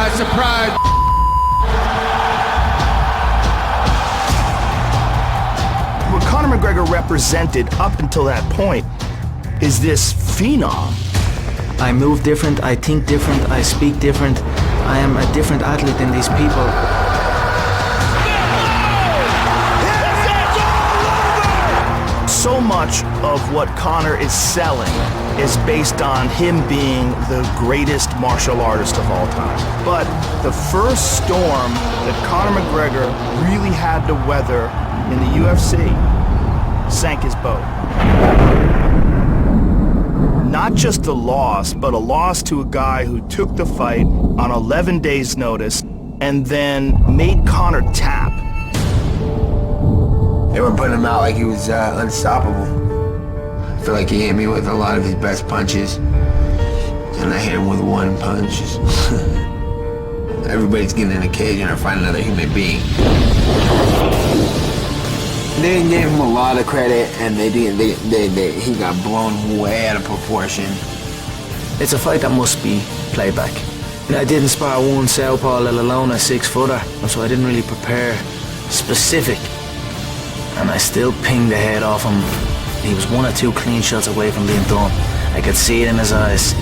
not surprised. What Conor McGregor represented up until that point is this phenom. I move different, I think different, I speak different. I am a different athlete than these people. So much of what Conor is selling is based on him being the greatest martial artist of all time. But the first storm that Conor McGregor really had to weather in the UFC sank his boat. Not just a loss, but a loss to a guy who took the fight on 11 days' notice and then made Conor tap. They were putting him out like he was unstoppable. I feel like he hit me with a lot of his best punches, and I hit him with one punch. Everybody's getting in a cage and they're fighting another human being. They didn't give him a lot of credit, and he got blown way out of proportion. It's a fight that must be played back. I didn't spar one southpaw, let alone a 6-footer, so I didn't really prepare specific. And I still pinged the head off him. He was 1 or 2 clean shots away from being done. I could see it in his eyes.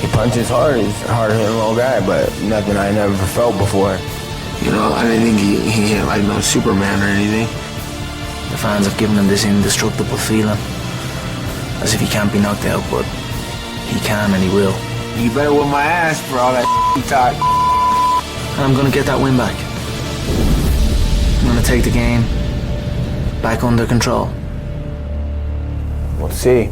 He punches hard. He's a hard-hitting little guy, but nothing I never felt before. You know, I didn't think he hit like no Superman or anything. The fans have given him this indestructible feeling, as if he can't be knocked out, but he can and he will. You better whip my ass for all that he talk. And I'm gonna get that win back. I'm gonna take the game back under control. We'll see.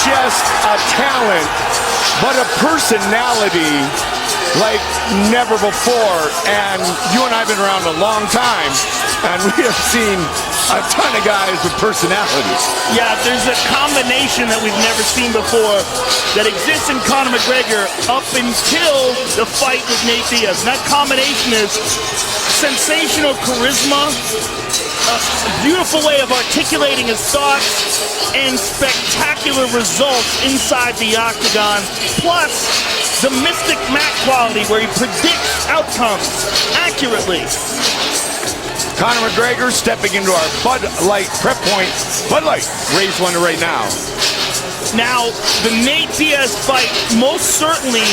Just a talent, but a personality like never before. And you and I have been around a long time, and we have seen a ton of guys with personalities. Yeah, there's a combination that we've never seen before that exists in Conor McGregor up until the fight with Nate Diaz. And that combination is sensational charisma, a beautiful way of articulating his thoughts, and spectacular results inside the octagon, plus the Mystic Mac quality where he predicts outcomes accurately. Conor McGregor stepping into our Bud Light prep point. Bud Light, raise one right now. Now, the Nate Diaz fight most certainly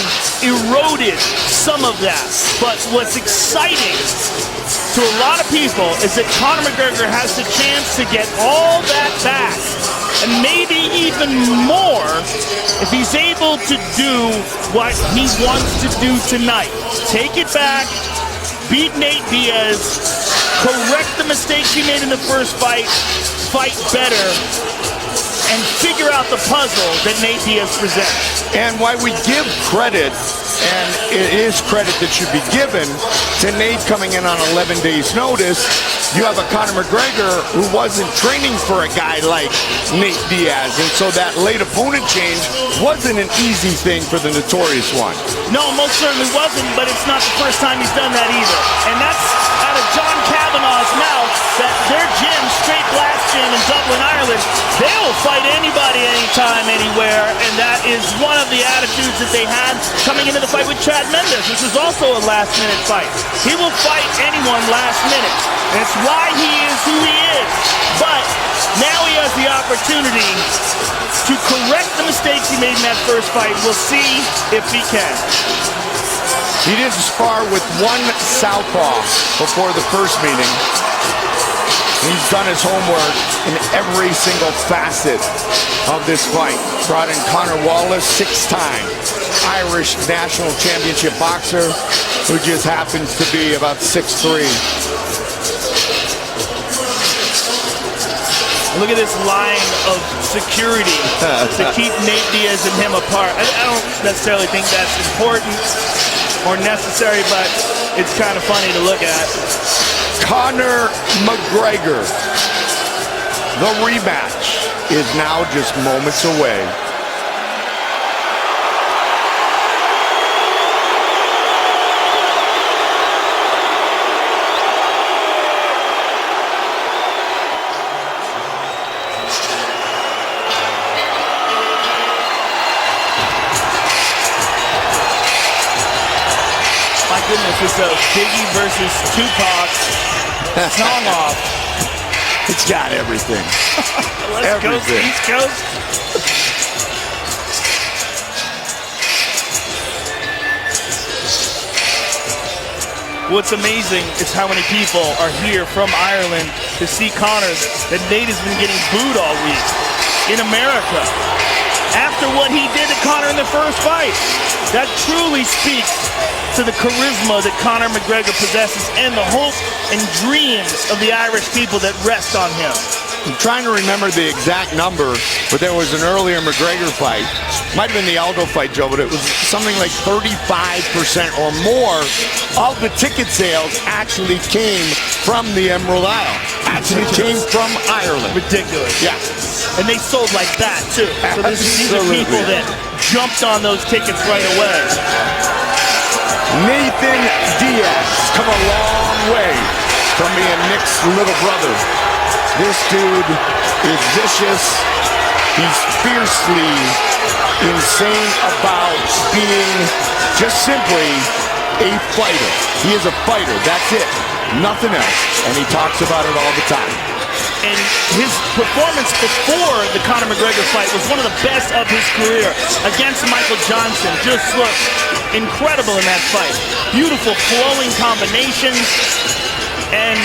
eroded some of that, but what's exciting to a lot of people is that Conor McGregor has the chance to get all that back, and maybe even more if he's able to do what he wants to do tonight. Take it back, beat Nate Diaz, correct the mistakes he made in the first fight, fight better, and figure out the puzzle that Nate Diaz presents. And why we give credit, and it is credit that should be given, to Nate coming in on 11 days' notice, you have a Conor McGregor who wasn't training for a guy like Nate Diaz, and so that late opponent change wasn't an easy thing for the Notorious One. No, most certainly wasn't, but it's not the first time he's done that either. And that's out of John Kavanagh's mouth, that their gym, Straight Blast Gym in Dublin, Ireland, they'll fight anybody, anytime, anywhere, and that is one of the attitudes that they had coming into the fight with Chad Mendes. This is also a last-minute fight. He will fight anyone last minute, and it's why he is who he is. But now he has the opportunity to correct the mistakes he made in that first fight. We'll see if he can. He did spar with one southpaw before the first meeting. He's done his homework in every single facet of this fight. Brought in Conor Wallace, 6-time Irish national championship boxer, who just happens to be about 6'3". Look at this line of security to keep Nate Diaz and him apart. I don't necessarily think that's important or necessary, but it's kind of funny to look at. Conor McGregor. The rematch is now just moments away. My goodness, it's a Biggie versus Tupac song off. It's got everything. West Coast, East Coast. What's amazing is how many people are here from Ireland to see Conor. That Nate has been getting booed all week in America after what he did to Conor in the first fight. That truly speaks to the charisma that Conor McGregor possesses and the hope and dreams of the Irish people that rest on him. I'm trying to remember the exact number, but there was an earlier McGregor fight. Might have been the Aldo fight, Joe, but it was something like 35% or more of the ticket sales actually came from the Emerald Isle. Actually came from Ireland. Ridiculous. Yeah. And they sold like that, too. So these are people that jumped on those tickets right away. Nathan Diaz come a long way from being Nick's little brother. This dude is vicious. He's fiercely insane about being just simply a fighter. He is a fighter. That's it. Nothing else. And he talks about it all the time. And his performance before the Conor McGregor fight was one of the best of his career against Michael Johnson. Just looked incredible in that fight. Beautiful flowing combinations. And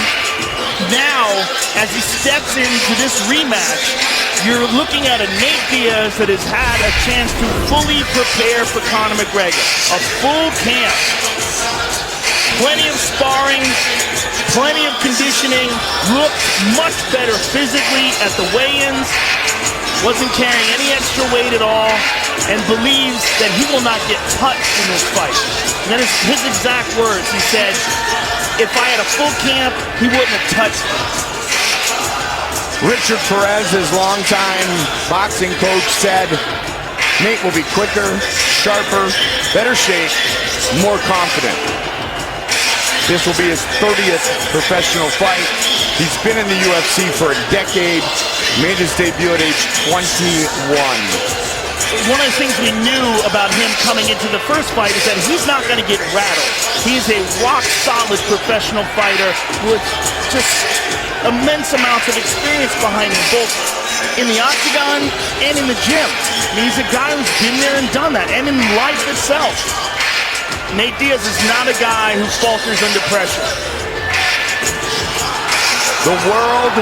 now, as he steps into this rematch, you're looking at a Nate Diaz that has had a chance to fully prepare for Conor McGregor. A full camp. Plenty of sparring, plenty of conditioning, looked much better physically at the weigh-ins, wasn't carrying any extra weight at all, and believes that he will not get touched in this fight. And that is his exact words. He said, if I had a full camp, he wouldn't have touched me. Richard Perez, his longtime boxing coach, said Nate will be quicker, sharper, better shape, more confident. This will be his 30th professional fight. He's been in the UFC for a decade, made his debut at age 21. One of the things we knew about him coming into the first fight is that he's not going to get rattled. He's a rock-solid professional fighter with just immense amounts of experience behind him, both in the octagon and in the gym. I mean, he's a guy who's been there and done that, and in life itself. Nate Diaz is not a guy who falters under pressure. The world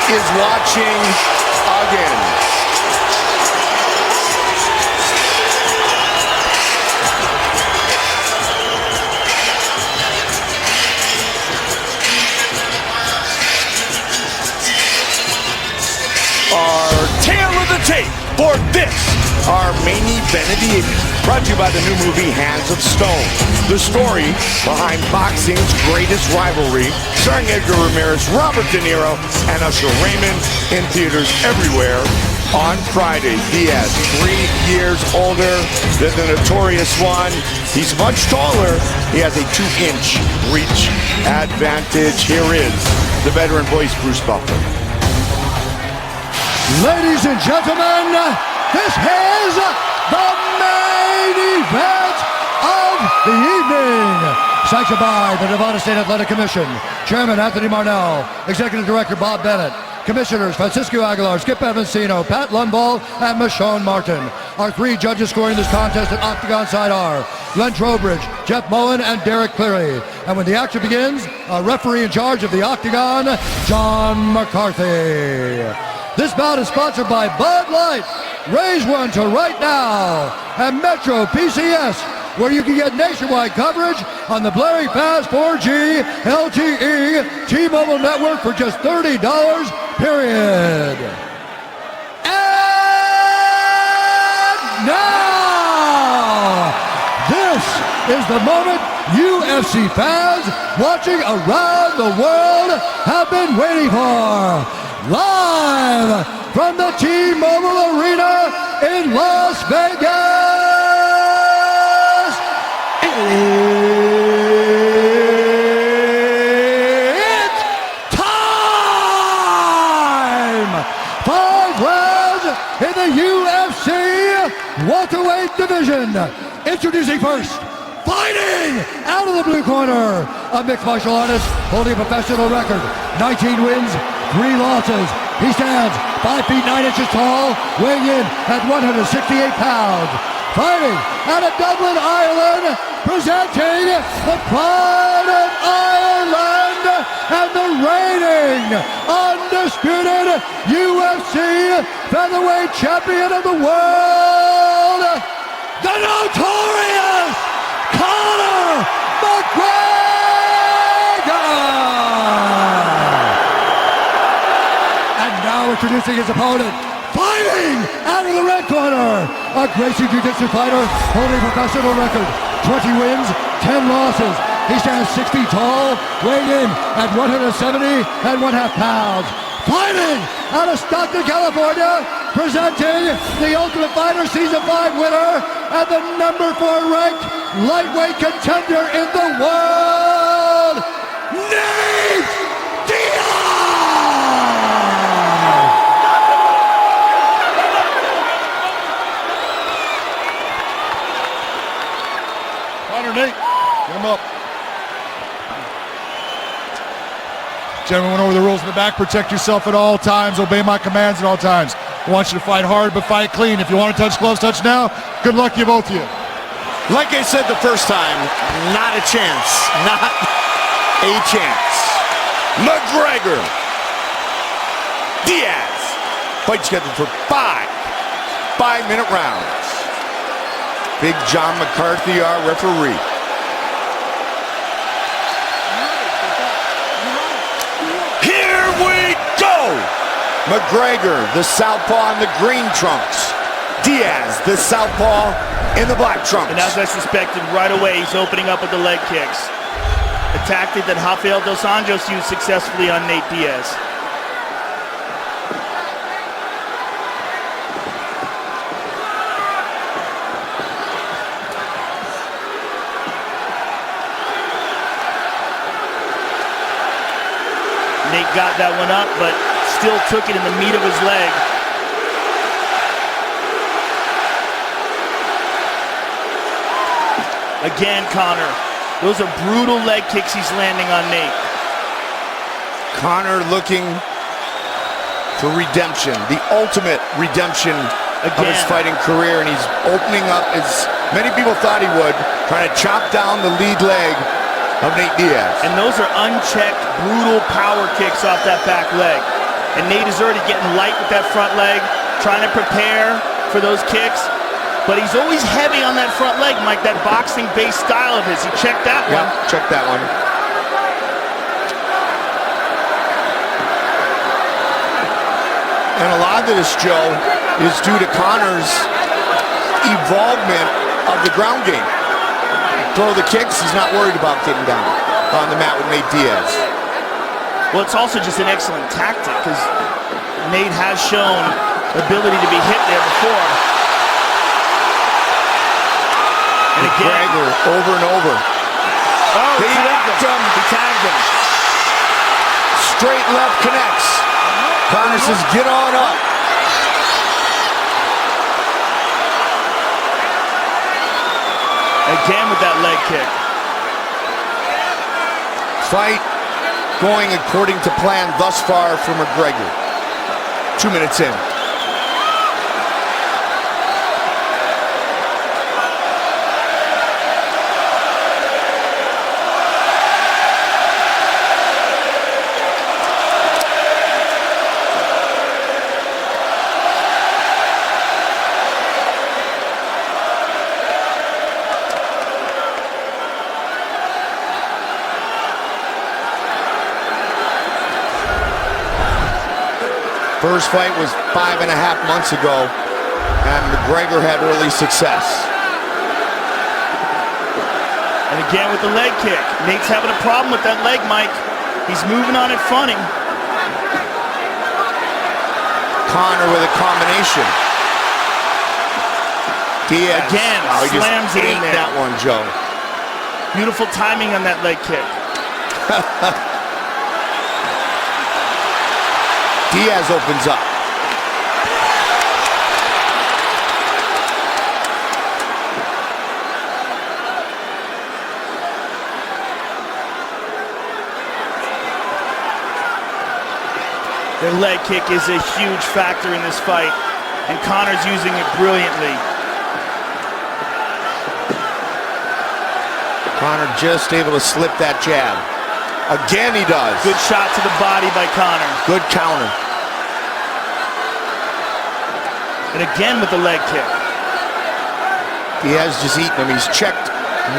is watching again. Our tale of the tape for this, our main event of the evening. Brought to you by the new movie Hands of Stone. The story behind boxing's greatest rivalry, starring Edgar Ramirez, Robert De Niro, and Usher Raymond, in theaters everywhere on Friday. Diaz, 3 years older than the notorious one. He's much taller. He has a 2-inch reach advantage. Here is the veteran voice, Bruce Buffer. Ladies and gentlemen, this is the main event of the evening. Sanctioned by the Nevada State Athletic Commission. Chairman Anthony Marnell, Executive Director Bob Bennett, Commissioners Francisco Aguilar, Skip Evansino, Pat Lundvall, and Michonne Martin. Our 3 judges scoring this contest at Octagon side are Glenn Trowbridge, Jeff Mullen, and Derek Cleary. And when the action begins, our referee in charge of the Octagon, John McCarthy. This bout is sponsored by Bud Light, Raise One to Right Now, and Metro PCS, where you can get nationwide coverage on the blaring fast 4G LTE T-Mobile network for just $30, period. And now, this is the moment UFC fans watching around the world have been waiting for. Live from the T-Mobile Arena in Las Vegas, it's time! 5 rounds in the UFC welterweight division. Introducing first, fighting out of the blue corner, a mixed martial artist holding a professional record, 19 wins, 3 losses. He stands 5 feet 9 inches tall, weighing in at 168 pounds. Fighting out of Dublin, Ireland, presenting the pride of Ireland and the reigning, undisputed UFC featherweight champion of the world, the notorious Conor McGregor! Introducing his opponent, fighting out of the red corner, a Gracie Jiu-Jitsu fighter holding a professional record, 20 wins, 10 losses. He stands 6 feet tall, weighing in at 170.5 pounds. Fighting out of Stockton, California, presenting the Ultimate Fighter Season 5 winner and the number 4 ranked lightweight contender in the world, Nate Diaz! Nate, get him up. Gentlemen, went over the rules in the back. Protect yourself at all times. Obey my commands at all times. I want you to fight hard, but fight clean. If you want to touch gloves, touch now. Good luck to you, both of you. Like I said the first time, not a chance. Not a chance. McGregor. Diaz. Fight scheduled for 5 5-minute rounds. Big John McCarthy, our referee. Here we go! McGregor, the southpaw in the green trunks. Diaz, the southpaw in the black trunks. And as I suspected, right away he's opening up with the leg kicks. A tactic that Rafael Dos Anjos used successfully on Nate Diaz. Nate got that one up, but still took it in the meat of his leg. Again, Conor. Those are brutal leg kicks he's landing on Nate. Conor looking for redemption, the ultimate redemption of his fighting career, and he's opening up, as many people thought he would, trying to chop down the lead leg of Nate Diaz. And those are unchecked, brutal power kicks off that back leg. And Nate is already getting light with that front leg, trying to prepare for those kicks. But he's always heavy on that front leg, Mike, that boxing-based style of his. He checked that one. Yeah, check that one. And a lot of respond to this, Joe, is due to Conor's involvement of the ground game. Throw the kicks, he's not worried about getting down on the mat with Nate Diaz. Well, it's also just an excellent tactic because Nate has shown the ability to be hit there before. And again, McGregor over and over. Oh, he tagged him. Straight left connects. Conor says, get on up. Again with that leg kick. Fight going according to plan thus far for McGregor. 2 minutes in. First fight was 5.5 months ago, and McGregor had early success. And again with the leg kick. Nate's having a problem with that leg, Mike. He's moving on it funny. Conor with a combination. Diaz Again, slams it in there. That one, Joe. Beautiful timing on that leg kick. Diaz opens up. Their leg kick is a huge factor in this fight, and Conor's using it brilliantly. Conor just able to slip that jab. Again he does. Good shot to the body by Conor. Good counter. And again with the leg kick. Diaz just eating him. He's checked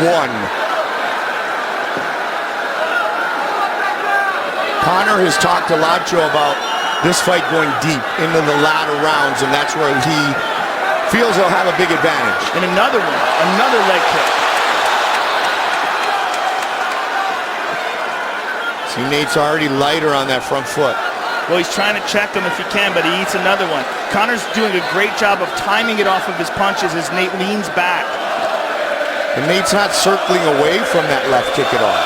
one. Conor has talked a lot, Joe, about this fight going deep into the latter rounds, and that's where he feels he'll have a big advantage. And another one, another leg kick. See, Nate's already lighter on that front foot. Well, he's trying to check him if he can, but he eats another one. Conor's doing a great job of timing it off of his punches as Nate leans back. And Nate's not circling away from that left kick at all.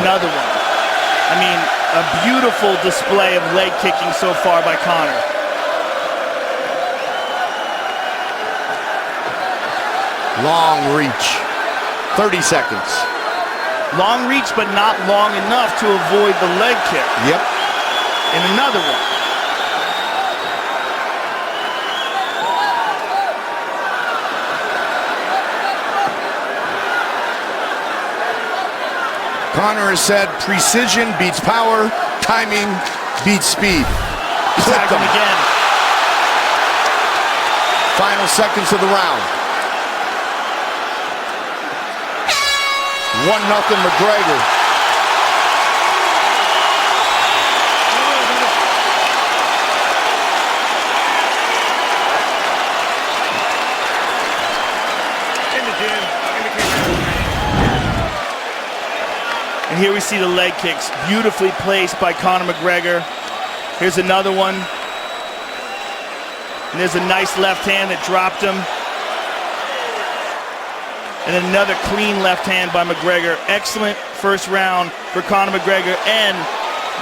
Another one. I mean, a beautiful display of leg kicking so far by Conor. Long reach. 30 seconds. Long reach, but not long enough to avoid the leg kick. Yep. And another one. Conor has said precision beats power, timing beats speed. Tagged him again. Final seconds of the round. 1-0 McGregor. And here we see the leg kicks beautifully placed by Conor McGregor. Here's another one. And there's a nice left hand that dropped him. And another clean left hand by McGregor. Excellent first round for Conor McGregor, and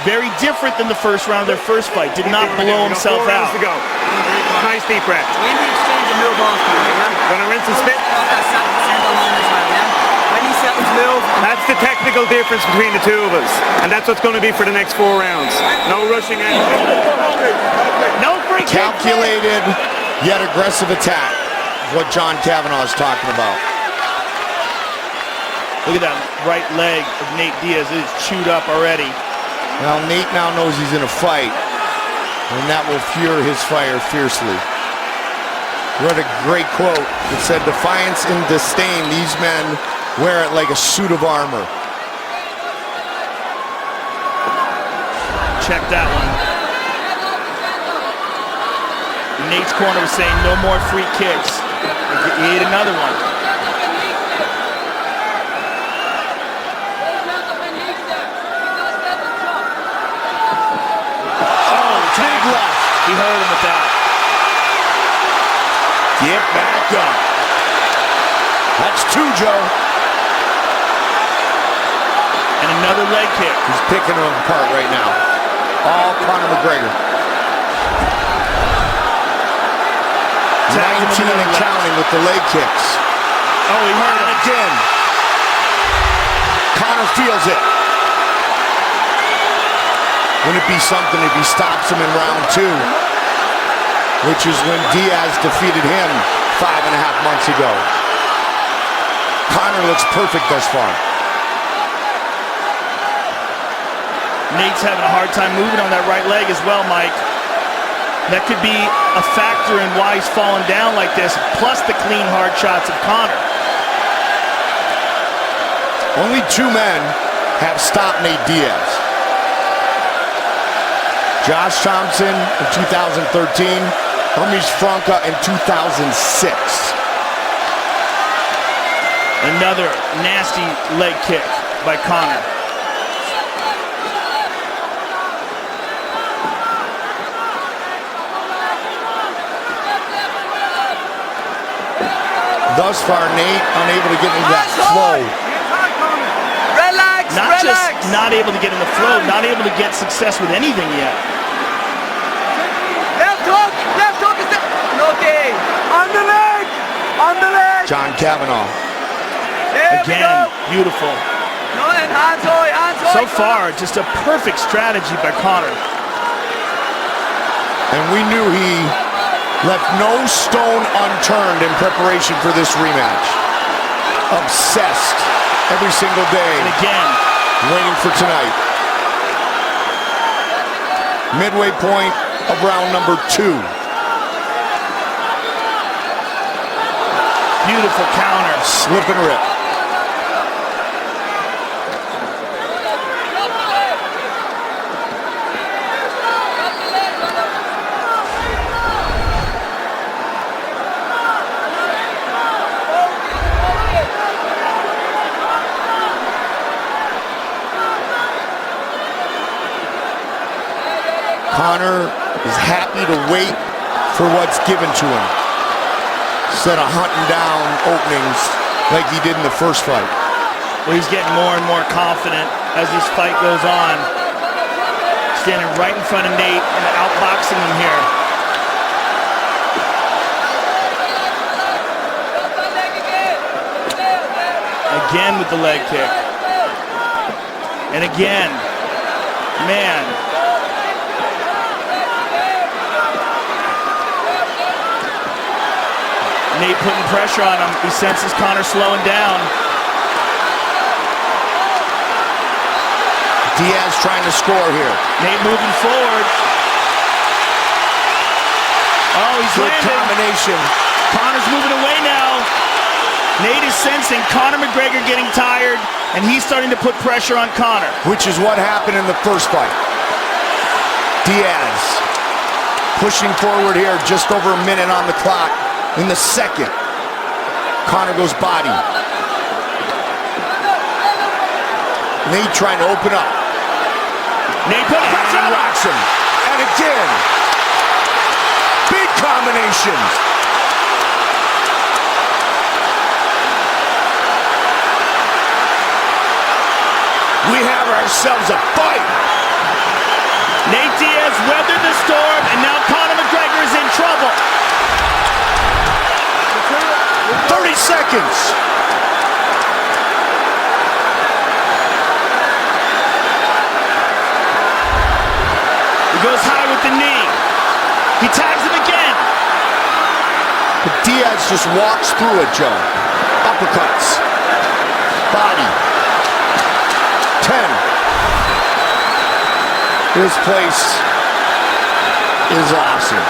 very different than the first round of their first fight. Did not blow himself out. To go. Nice deep breath. When do you exchange a move off, Gonna rinse and spit. When you set his move, That's the technical difference between the two of us, and that's what's going to be for the next 4 rounds. No rushing in. No free kick. Calculated yet aggressive attack is what John Kavanagh is talking about. Look at that right leg of Nate Diaz. It is chewed up already. Well, Nate now knows he's in a fight, and that will fuel his fire fiercely. Read a great quote that said, "Defiance and disdain, these men wear it like a suit of armor." check that one. Nate's corner was saying no more free kicks. He ate another one. Oh, tag left. He hurt him with that. Get back up. That's two, Joe. And another leg kick. He's picking them apart right now. All Conor McGregor. 19 and counting with the leg kicks. Oh, he hurt him again. Conor feels it. Wouldn't it be something if he stops him in round 2? Which is when Diaz defeated him 5.5 months ago. Conor looks perfect thus far. Nate's having a hard time moving on that right leg as well, Mike. That could be a factor in why he's falling down like this, plus the clean, hard shots of Conor. Only 2 men have stopped Nate Diaz. Josh Thompson in 2013, Hermes Franca in 2006. Another nasty leg kick by Conor. Thus far, Nate unable to get into that flow. Relax, Not relax. just not able to get in the flow, not able to get success with anything yet. Left hook is there. Okay. On the leg. On the leg. John Kavanaugh. There we Again, go. beautiful. No, and hands high, hands high. So far, just a perfect strategy by Conor. And we knew he left no stone unturned in preparation for this rematch. Obsessed every single day. And again, waiting for tonight. Midway point of round number 2. beautiful counter. Slip and rip. Conor is happy to wait for what's given to him, instead of hunting down openings like he did in the first fight. Well, he's getting more and more confident as this fight goes on. Standing right in front of Nate and outboxing him here. Again with the leg kick. And again. Man. Nate putting pressure on him. He senses Conor slowing down. Diaz trying to score here. Nate moving forward. Oh, he's Good landing. combination. Conor's moving away now. Nate is sensing Conor McGregor getting tired, and he's starting to put pressure on Conor. Which is what happened in the first fight. Diaz pushing forward here, just over a minute on the clock. In the second, Conor goes body. Nate trying to open up. Nate putting pressure on him. Rocks him. And again. Big combination. We have ourselves a fight. Nate Diaz weathered the storm, and now Conor McGregor is in trouble. 30 seconds. He goes high with the knee. He tags him again. But Diaz just walks through it, Joe. Uppercuts. Body. 10. This place is awesome.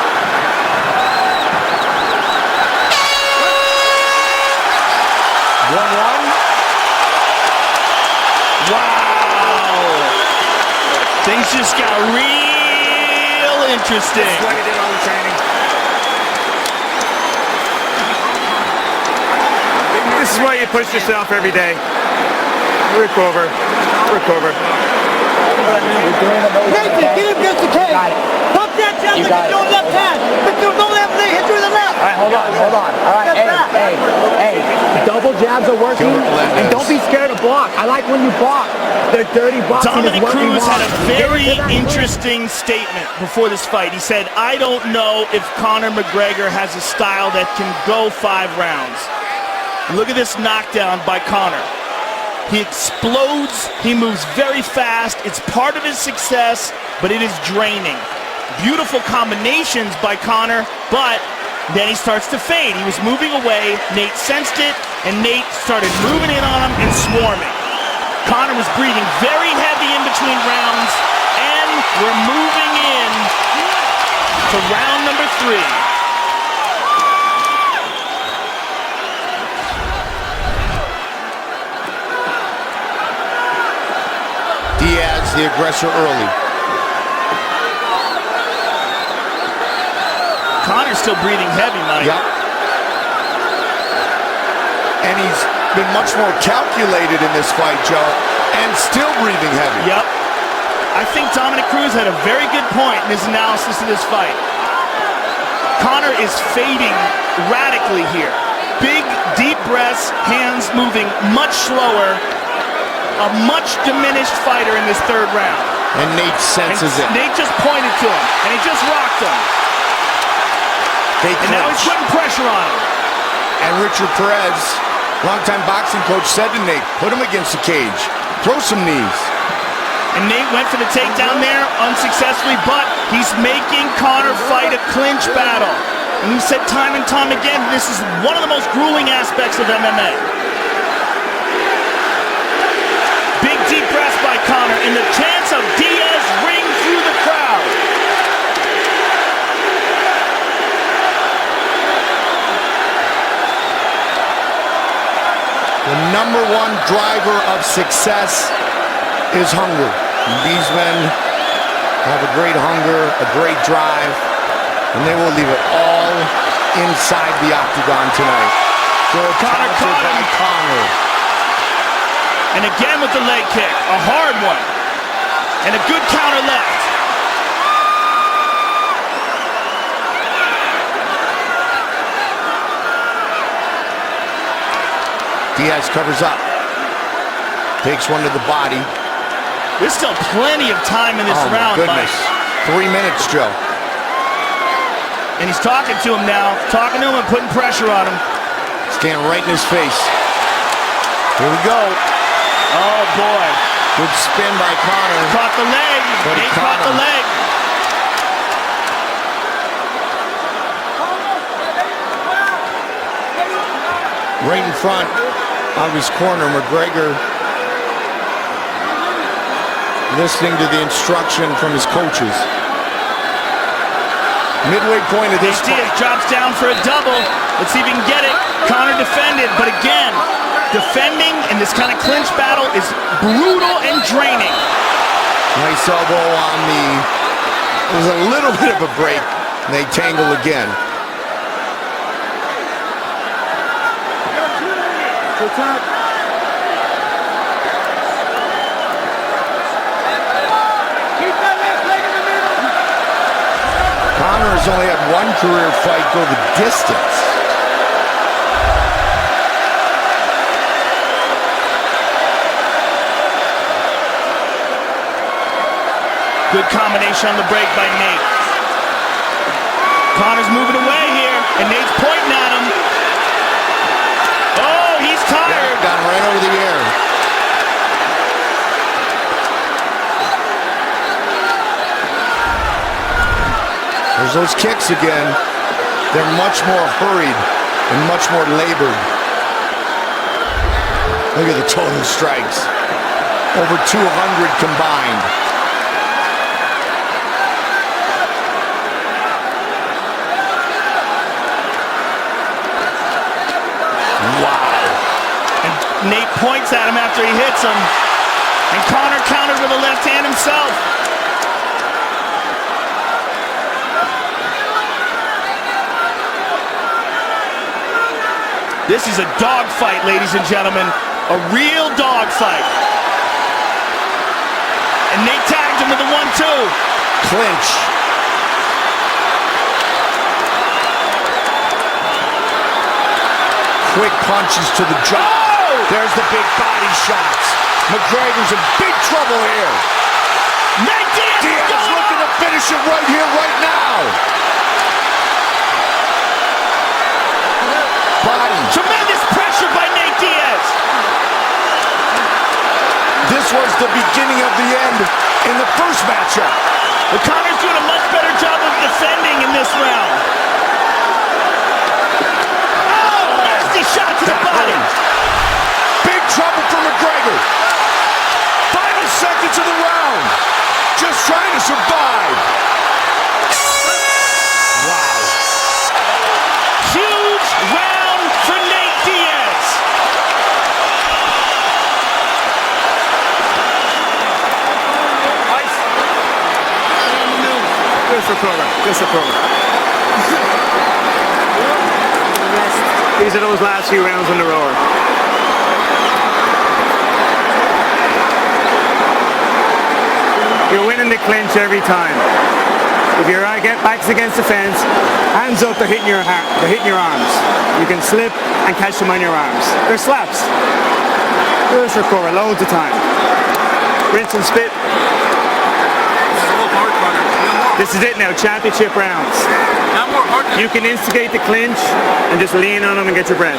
Things just got real interesting. That's what he did all the training. This is why you push yourself every day. Recover. Nathan, get him against the cage. Pump that chest like you're doing left hand. But you don't have to hit you in the left. All right, hold on. All right, hey. Double jabs are working, and don't be scared to block. I like when you block. The dirty boxing Dominic is what we Cruz want. had a very interesting statement before this fight. He said, I don't know if Conor McGregor has a style that can go 5 rounds. Look at this knockdown by Conor. He explodes, he moves very fast. It's part of his success, but it is draining. Beautiful combinations by Conor, but then he starts to fade. He was moving away, Nate sensed it, and Nate started moving in on him and swarming. Conor was breathing very heavy in between rounds, and we're moving in to round number 3. Diaz, the aggressor early. Conor's still breathing heavy, Mike. Yep. And he's been much more calculated in this fight, Joe, and still breathing heavy. Yep. I think Dominic Cruz had a very good point in his analysis of this fight. Conor is fading radically here. Big, deep breaths, hands moving much slower. A much diminished fighter in this 3rd round. And Nate senses it. Nate just pointed to him, and he just rocked him. And now he's putting pressure on him. And Richard Perez, longtime boxing coach, said to Nate, put him against the cage. Throw some knees. And Nate went for the takedown there unsuccessfully, but he's making Conor fight a clinch battle. And he said time and time again, this is one of the most grueling aspects of MMA. Big deep breaths by Conor, and the chants of Diaz ring through the crowd. The #1 driver of success is hunger. These men have a great hunger, a great drive, and they will leave it all inside the octagon tonight. Conor caught him. By Conor. And again with the leg kick, a hard one. And a good counter left. Diaz covers up. Takes one to the body. There's still plenty of time in this round, goodness. Mike. 3 minutes, Joe. And he's talking to him now. Talking to him and putting pressure on him. Standing right in his face. Here we go. Oh, boy. Good spin by Conor. Caught the leg. Nate caught the leg. Right in front of his corner, McGregor listening to the instruction from his coaches. Midway point of this Diaz drops down for a double. Let's see if he can get it. Conor defended, but again, defending in this kind of clinch battle is brutal and draining. Nice elbow on the... It was a little bit of a break. And they tangle again. Conor has only had 1 career fight go the distance. Good combination on the break by Nate. Conor's moving away here, and Nate's pointing at him. Oh, he's tired. Down right over the air. There's those kicks again. They're much more hurried and much more labored. Look at the total strikes. Over 200 combined. Nate points at him after he hits him. And Conor countered with a left hand himself. This is a dogfight, ladies and gentlemen. A real dogfight. And Nate tagged him with a 1-2. Clinch. Quick punches to the jaw. Oh! There's the big body shots. McGregor's in big trouble here. Nate Diaz looking to finish it right here, right now. Body. Tremendous pressure by Nate Diaz. This was the beginning of the end in the first matchup. But Conor's doing a much better job of defending in this round. Oh, nasty shot to the body. Big trouble for McGregor. Final seconds of the round. Just trying to survive. Wow. Huge round for Nate Diaz. Just a program. These are those last few rounds on the roar. You're winning the clinch every time. If your back's against the fence, hands up, they're hitting your arms. You can slip and catch them on your arms. They're slaps. Just recover loads of time. Rinse and spit. This is it now, championship rounds. You can instigate the clinch and just lean on them and get your breath.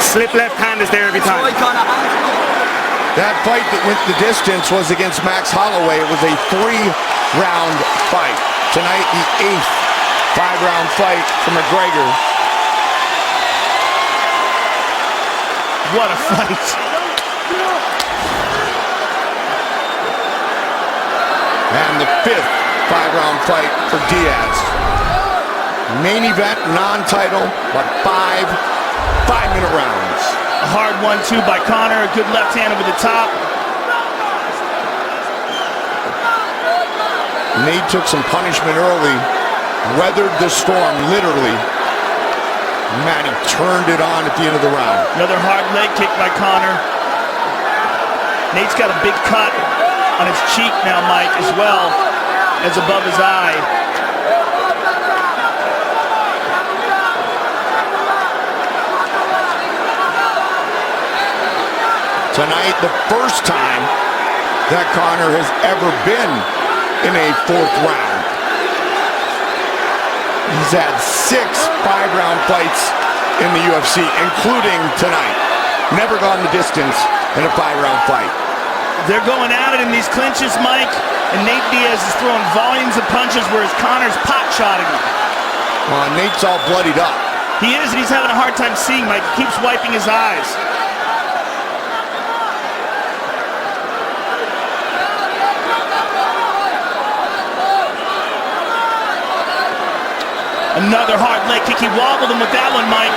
Slip left hand is there every time. That fight that went the distance was against Max Holloway. It was a 3-round fight. Tonight, the 8th 5-round fight for McGregor. What a fight. And the 5th 5-round fight for Diaz. Main event, non-title, but 5-minute rounds. A hard 1-2 by Conor, a good left hand over the top. Nate took some punishment early, weathered the storm, literally. Man, he turned it on at the end of the round. Another hard leg kick by Conor. Nate's got a big cut on his cheek now, Mike, as well as above his eye. Tonight, the first time that Conor has ever been in a 4th round. He's had 6 5-round fights in the UFC, including tonight. Never gone the distance in a 5-round fight. They're going at it in these clinches, Mike, and Nate Diaz is throwing volumes of punches, whereas Conor's pot-shotting him. Well, Nate's all bloodied up. He is, and he's having a hard time seeing, Mike. He keeps wiping his eyes. Another hard leg kick. He wobbled him with that one, Mike.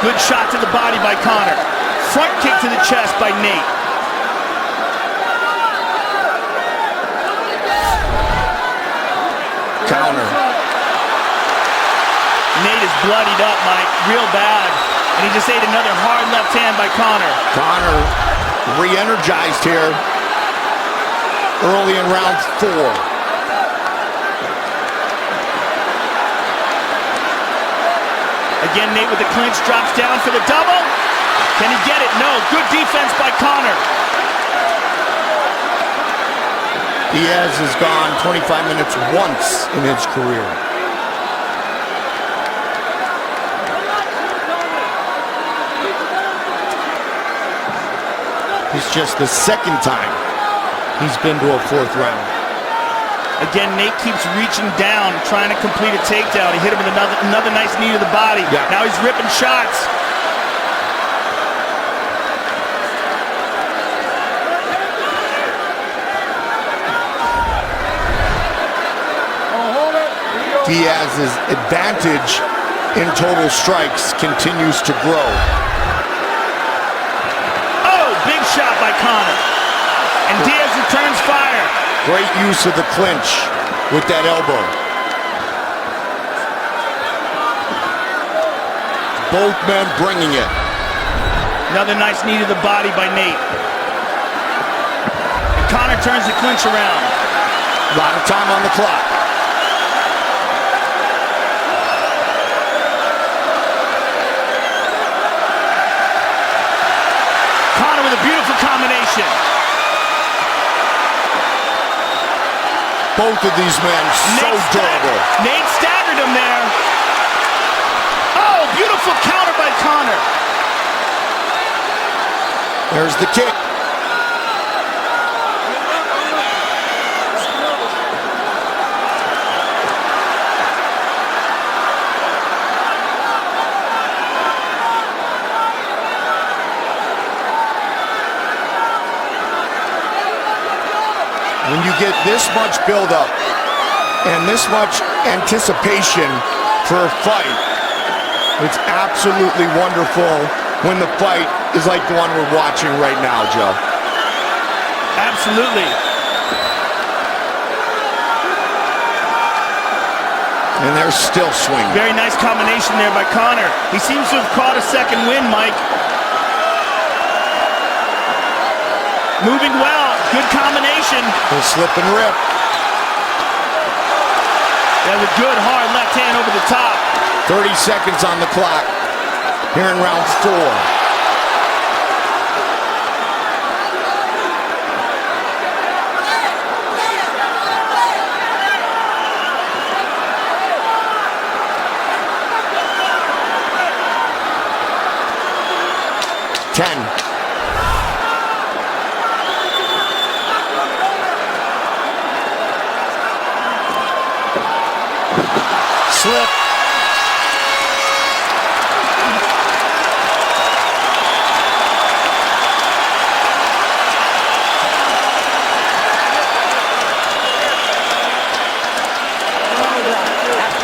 Good shot to the body by Conor. Front kick to the chest by Nate. Counter. Nate is bloodied up, Mike, real bad. And he just ate another hard left hand by Conor. Conor re-energized here early in round 4. Again, Nate with the clinch, drops down for the double. Can he get it? No. Good defense by Conor. Diaz has gone 25 minutes once in his career. It's just the 2nd time he's been to a 4th round. Again, Nate keeps reaching down, trying to complete a takedown. He hit him with another nice knee to the body. Yeah. Now he's ripping shots. Diaz's advantage in total strikes continues to grow. Oh, big shot by Conor. And Diaz returns fire. Great use of the clinch with that elbow. Both men bringing it. Another nice knee to the body by Nate. And Conor turns the clinch around. A lot of time on the clock. Conor with a beautiful combination. Both of these men so durable. Nate staggered him there. Oh, beautiful counter by Conor. There's the kick. When you get this much buildup and this much anticipation for a fight, it's absolutely wonderful when the fight is like the one we're watching right now, Joe. Absolutely. And they're still swinging. Very nice combination there by Conor. He seems to have caught a second win, Mike. Moving well. Good combination. He'll slip and rip. That was a good, hard left hand over the top. 30 seconds on the clock here in round 4. Slip.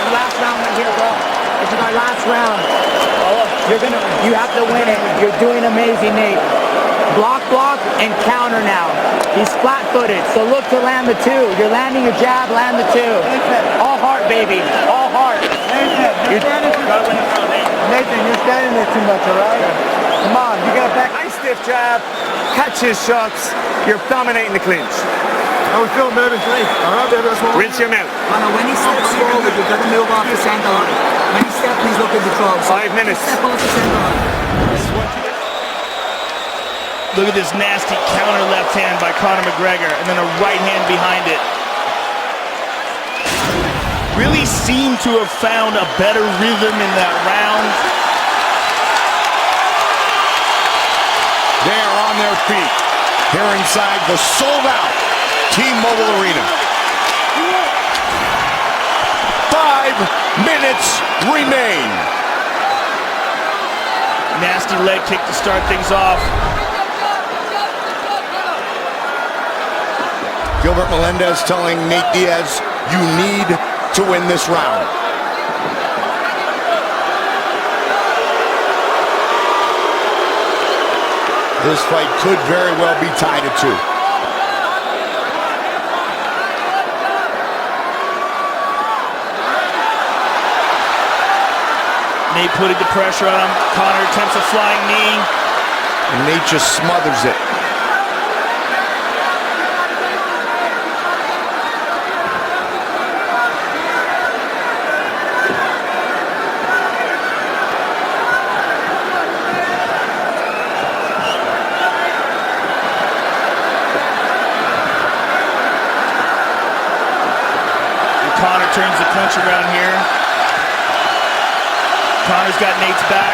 Last round right here, bro. This is our last round. You have to win it. You're doing amazing, Nate. Block, and counter now. He's flat-footed, so look to land the 2. You're landing your jab, land the 2. All heart, baby. All heart. Nathan, you're standing there too much, all right? Come on, you got back. Nice stiff jab. Catch his shots. You're dominating the clinch. How we feeling, baby? All right, baby, that's what we Rinse your mouth. Conor, when he steps forward, you've got to move off the center line. When he steps, he's looking to throw. 5 minutes. Step off the center line. Look at this nasty counter left hand by Conor McGregor, and then a right hand behind it. Really seemed to have found a better rhythm in that round. They are on their feet here inside the sold-out T-Mobile Arena. 5 minutes remain. Nasty leg kick to start things off. Gilbert Melendez telling Nate Diaz, you need to win this round. This fight could very well be tied at 2. Nate putting the pressure on him. Conor attempts a flying knee. And Nate just smothers it. Conor turns the clinch around here. Conor's got Nate's back.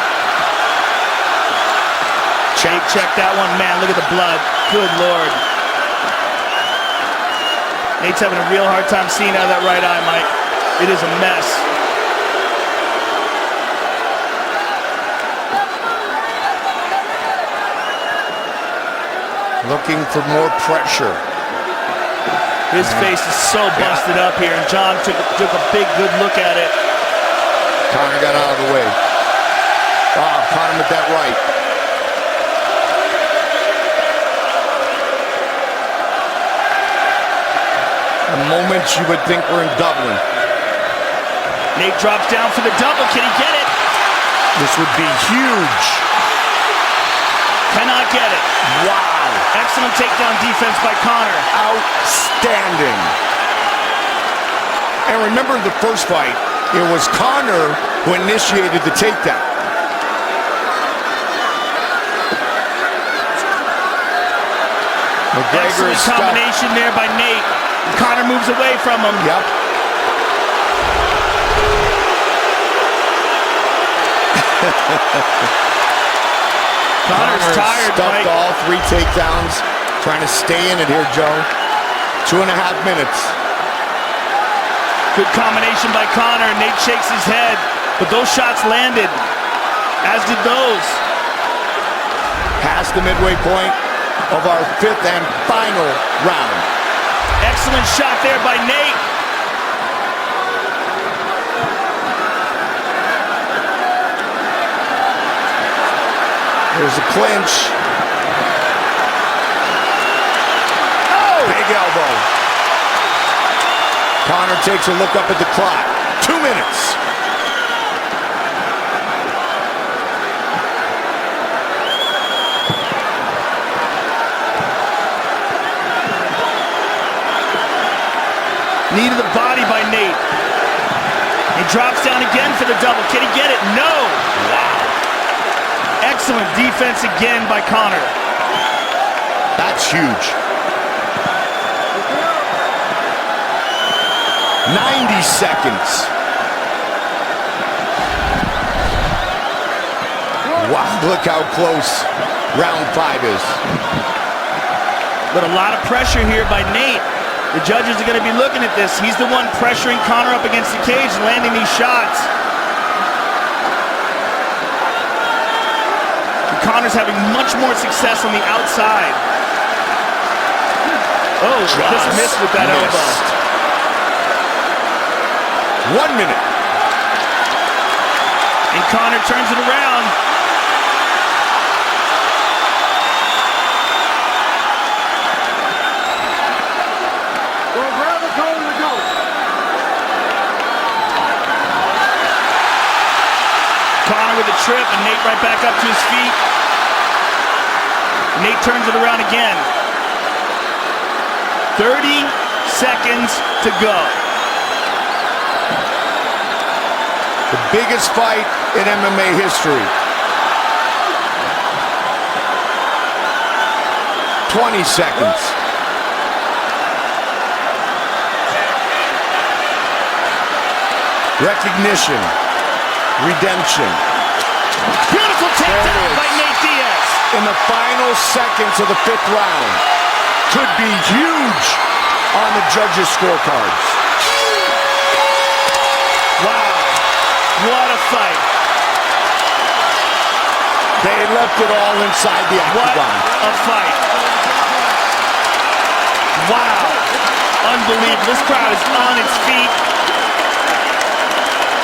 Check that one. Man, look at the blood. Good Lord. Nate's having a real hard time seeing out of that right eye, Mike. It is a mess. Looking for more pressure. His face is so busted up here, and John took a big, good look at it. Conor got out of the way. Caught him with that right. moments you would think were in Dublin. Nate drops down for the double. Can he get it? This would be huge. Cannot get it. Wow. Excellent takedown defense by Conor. Outstanding. And remember the first fight, it was Conor who initiated the takedown. McGregor Excellent is stuck. combination there by Nate. Conor moves away from him. Yep. Conor's tired, stuffed Mike. all 3 takedowns. Trying to stay in it here, Joe. 2.5 minutes. Good combination by Conor. Nate shakes his head, but those shots landed, as did those. Past the midway point of our 5th and final round. Excellent shot there by Nate. There's a clinch. Oh! Big elbow. Conor takes a look up at the clock. 2 minutes. Knee to the body by Nate. He drops down again for the double. Can he get it? No! Wow. Excellent defense again by Conor. That's huge. 90 seconds. Wow, look how close round 5 is. But a lot of pressure here by Nate. The judges are going to be looking at this. He's the one pressuring Conor up against the cage and landing these shots. And Conor's having much more success on the outside. Oh, just missed with that elbow. 1 minute. And Conor turns it around. Conor with a trip and Nate right back up to his feet. Nate turns it around again. 30 seconds to go. The biggest fight in MMA history. 20 seconds. Recognition. Redemption. Beautiful takedown by Nate Diaz. In the final seconds of the 5th round. Could be huge on the judges' scorecards. Wow. What a fight. They left it all inside the octagon. What a fight. Wow. Unbelievable. This crowd is on its feet.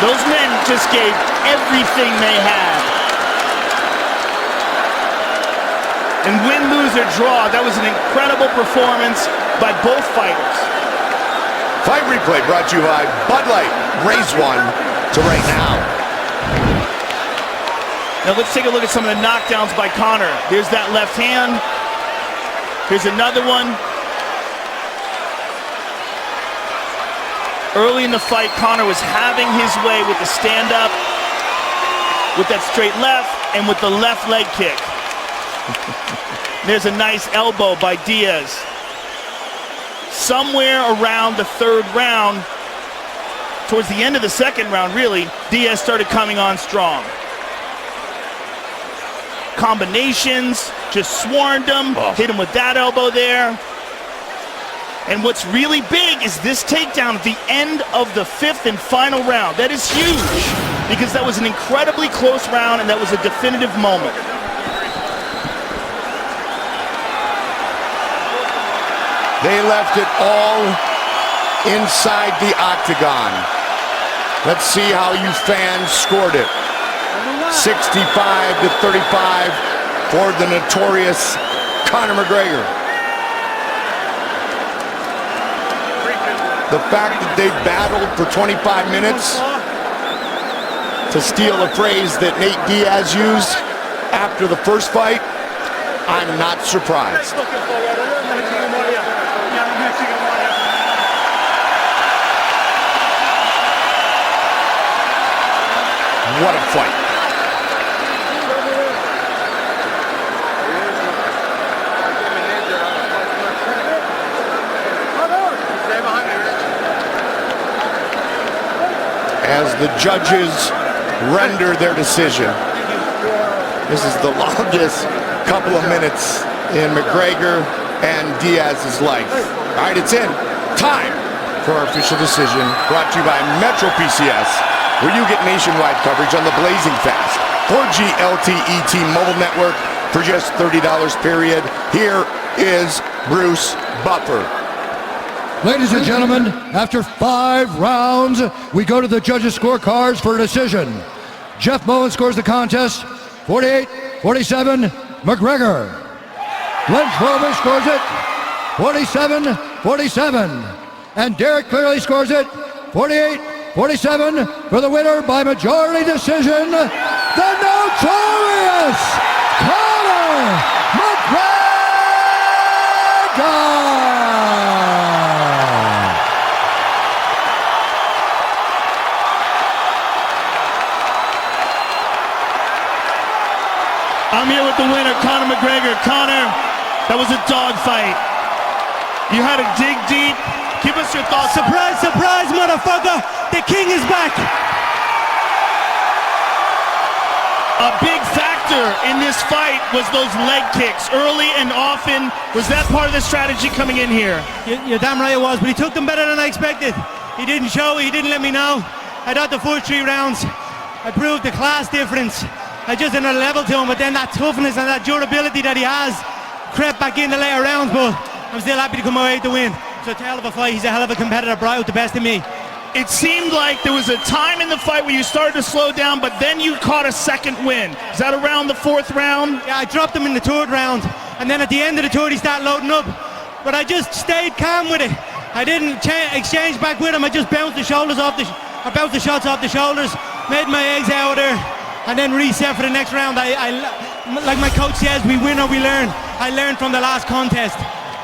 Those men just gave everything they had. And win, lose, or draw, that was an incredible performance by both fighters. Fight replay brought to you by Bud Light. Raise one to right now. Now let's take a look at some of the knockdowns by Conor. There's that left hand. Here's another one. Early in the fight, Conor was having his way with the stand-up, with that straight left, and with the left leg kick. There's a nice elbow by Diaz. Somewhere around the 3rd round, towards the end of the 2nd round, really, Diaz started coming on strong. Combinations, just swarmed him, hit him with that elbow there. And what's really big is this takedown at the end of the 5th and final round. That is huge because that was an incredibly close round and that was a definitive moment. They left it all inside the octagon. Let's see how you fans scored it. 65-35 for the notorious Conor McGregor. The fact that they battled for 25 minutes, to steal a phrase that Nate Diaz used after the first fight, I'm not surprised. What a fight. As the judges render their decision, this is the longest couple of minutes in McGregor and Diaz's life. All right, it's in. Time for our official decision, brought to you by Metro PCS, where you get nationwide coverage on the blazing fast 4G LTE T-Mobile network for just $30 period. Here is Bruce Buffer. Ladies and gentlemen, after 5 rounds, we go to the judges' scorecards for a decision. Jeff Moen scores the contest, 48-47, McGregor. Glenn Schroeder scores it, 47-47. And Derek clearly scores it, 48-47 for the winner by majority decision, the notorious Conor McGregor! I'm here with the winner, Conor McGregor. Conor, that was a dogfight. You had to dig deep. Give us your thoughts. Surprise, surprise, motherfucker! The king is back! A big factor in this fight was those leg kicks, early and often. Was that part of the strategy coming in here? You're damn right it was, but he took them better than I expected. He didn't show, he didn't let me know. I thought the first 3 rounds, I proved the class difference. I just another level to him, but then that toughness and that durability that he has crept back in the later rounds, but I'm still happy to come away with the win. It's a hell of a fight. He's a hell of a competitor, brought out the best in me. It seemed like there was a time in the fight where you started to slow down, but then you caught a second win. Is that around the 4th round? Yeah, I dropped him in the 3rd round, and then at the end of the 3rd he started loading up. But I just stayed calm with it. I didn't exchange back with him. I just bounced the shoulders off I bounced the shots off the shoulders, made my eggs out there, and then reset for the next round. Like my coach says, we win or we learn. I learned from the last contest.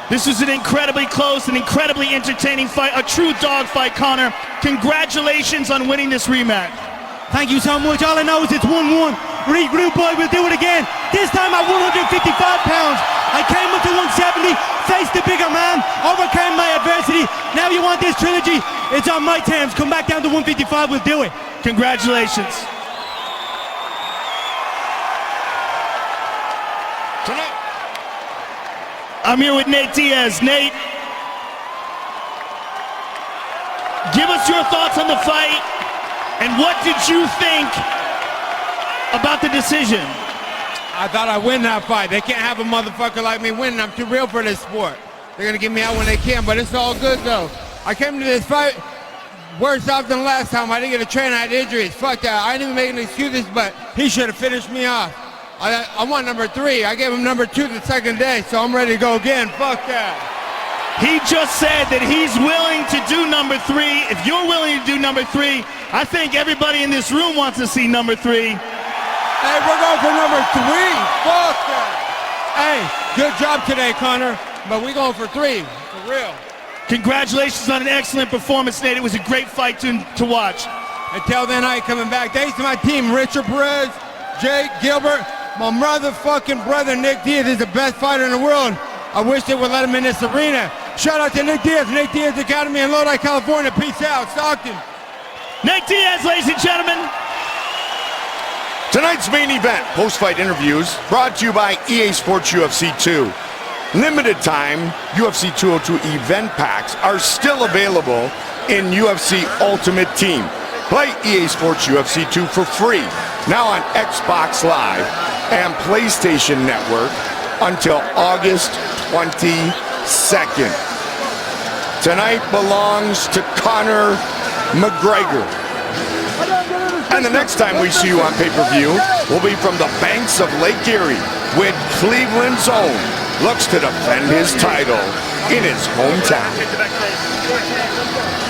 This was an incredibly close and incredibly entertaining fight, a true dog fight, Conor. Congratulations on winning this rematch. Thank you so much. All I know is it's 1-1. Regroup, boy, we'll do it again. This time at 155 pounds. I came up to 170, faced the bigger man, overcame my adversity. Now you want this trilogy? It's on my terms. Come back down to 155, we'll do it. Congratulations. Tonight, I'm here with Nate Diaz. Nate, give us your thoughts on the fight, and what did you think about the decision? I thought I'd win that fight. They can't have a motherfucker like me winning. I'm too real for this sport. They're gonna get me out when they can, but it's all good though. I came to this fight worse off than last time. I didn't get a train, I had injuries. Fuck that. I didn't even make any excuses, but he should have finished me off. I want number 3. I gave him number 2 the second day, so I'm ready to go again. Fuck that. He just said that he's willing to do number 3. If you're willing to do number 3, I think everybody in this room wants to see number 3. Hey, we're going for number 3. Fuck that. Hey, good job today, Conor, but we going for 3, for real. Congratulations on an excellent performance, Nate. It was a great fight to watch. Until then, I ain't coming back. Thanks to my team, Richard Perez, Jake Gilbert. My motherfucking brother Nick Diaz is the best fighter in the world. I wish they would let him in this arena. Shout out to Nick Diaz Academy in Lodi, California. Peace out, Stockton. Nate Diaz, ladies and gentlemen. tonight's main event, post-fight interviews, brought to you by EA Sports UFC 2. Limited time UFC 202 event packs are still available in UFC Ultimate Team. Play EA Sports UFC 2 for free, now on Xbox Live and PlayStation Network until August 22nd. Tonight belongs to Conor McGregor. And the next time we see you on pay-per-view will be from the banks of Lake Erie, with Cleveland's own looks to defend his title in his hometown. Let's go.